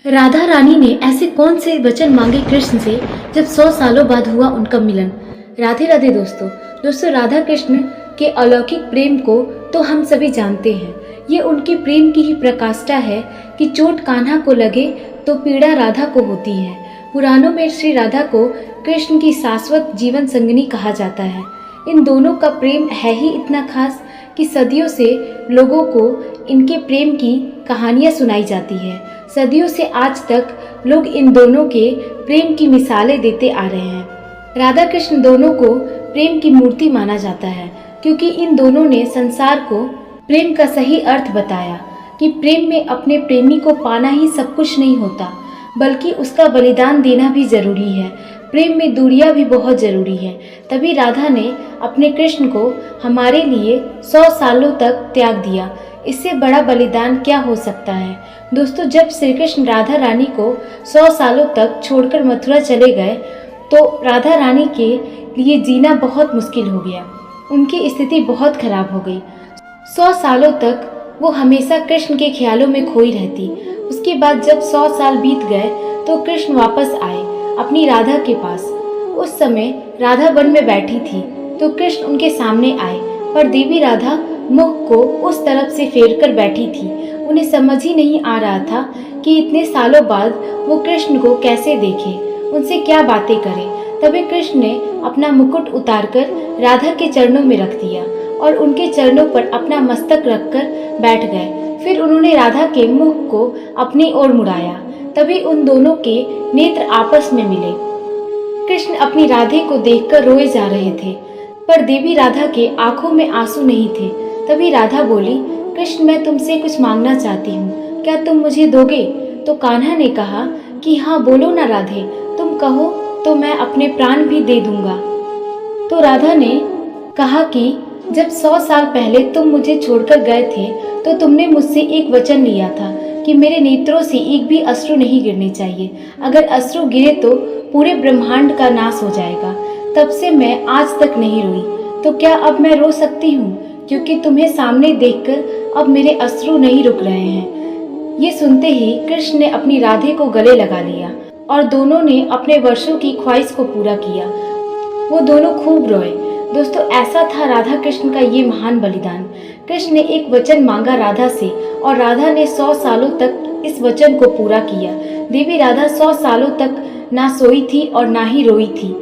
राधा रानी ने ऐसे कौन से वचन मांगे कृष्ण से जब 100 सालों बाद हुआ उनका मिलन। राधे राधे दोस्तों राधा कृष्ण के अलौकिक प्रेम को तो हम सभी जानते हैं। ये उनके प्रेम की ही प्रकाष्ठा है कि चोट कान्हा को लगे तो पीड़ा राधा को होती है। पुराणों में श्री राधा को कृष्ण की शाश्वत जीवन संगिनी कहा जाता है। इन दोनों का प्रेम है ही इतना खास कि सदियों से लोगों को इनके प्रेम की कहानियां सुनाई जाती है। सदियों से आज तक लोग इन दोनों के प्रेम की मिसालें देते आ रहे हैं। राधा कृष्ण दोनों को प्रेम की मूर्ति माना जाता है क्योंकि इन दोनों ने संसार को प्रेम का सही अर्थ बताया कि प्रेम में अपने प्रेमी को पाना ही सब कुछ नहीं होता, बल्कि उसका बलिदान देना भी जरूरी है। प्रेम में दूरियां भी बहुत जरूरी है। तभी राधा ने अपने कृष्ण को हमारे लिए 100 सालों तक त्याग दिया। इससे बड़ा बलिदान क्या हो सकता है। दोस्तों, जब श्री कृष्ण राधा रानी को 100 सालों तक छोड़कर मथुरा चले गए तो राधा रानी के लिए जीना बहुत मुश्किल हो गया। उनकी स्थिति बहुत खराब हो गई। 100 सालों तक वो हमेशा कृष्ण के ख्यालों में खोई रहती। उसके बाद जब 100 साल बीत गए तो कृष्ण वापस आए अपनी राधा के पास। उस समय राधा वन में बैठी थी तो कृष्ण उनके सामने आए, पर देवी राधा मुख को उस तरफ से फेर कर बैठी थी। उन्हें समझ ही नहीं आ रहा था कि इतने सालों बाद वो कृष्ण को कैसे देखें, उनसे क्या बातें करें। तभी कृष्ण ने अपना मुकुट उतारकर राधा के चरणों में रख दिया और उनके चरणों पर अपना मस्तक रखकर बैठ गए। फिर उन्होंने राधा के मुख को अपनी ओर मुड़ाया। तभी उन दोनों के नेत्र आपस में मिले। कृष्ण अपनी राधे को देखकर रोए जा रहे थे, पर देवी राधा के आंखों में आंसू नहीं थे। तभी राधा बोली, कृष्ण, मैं तुमसे कुछ मांगना चाहती हूँ, क्या तुम मुझे दोगे? तो कान्हा ने कहा कि हाँ, बोलो ना राधे, तुम कहो तो मैं अपने प्राण भी दे दूंगा। तो राधा ने कहा कि जब 100 साल पहले तुम मुझे छोड़कर गए थे तो तुमने मुझसे एक वचन लिया था कि मेरे नेत्रों से एक भी अश्रु नहीं गिरने चाहिए। अगर अश्रु गिरे तो पूरे ब्रह्मांड का नाश हो जाएगा। तब से मैं आज तक नहीं रोई। तो क्या अब मैं रो सकती हूँ? क्योंकि तुम्हें सामने देखकर अब मेरे अश्रु नहीं रुक रहे हैं। ये सुनते ही कृष्ण ने अपनी राधे को गले लगा लिया और दोनों ने अपने वर्षों की ख्वाहिश को पूरा किया। वो दोनों खूब रोए। दोस्तों, ऐसा था राधा कृष्ण का ये महान बलिदान। कृष्ण ने एक वचन मांगा राधा से और राधा ने 100 सालों तक इस वचन को पूरा किया। देवी राधा 100 सालों तक ना सोई थी और ना ही रोई थी।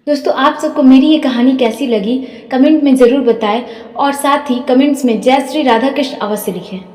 दोस्तों, आप सबको मेरी ये कहानी कैसी लगी कमेंट में ज़रूर बताएं और साथ ही कमेंट्स में जय श्री राधा कृष्ण अवश्य लिखें।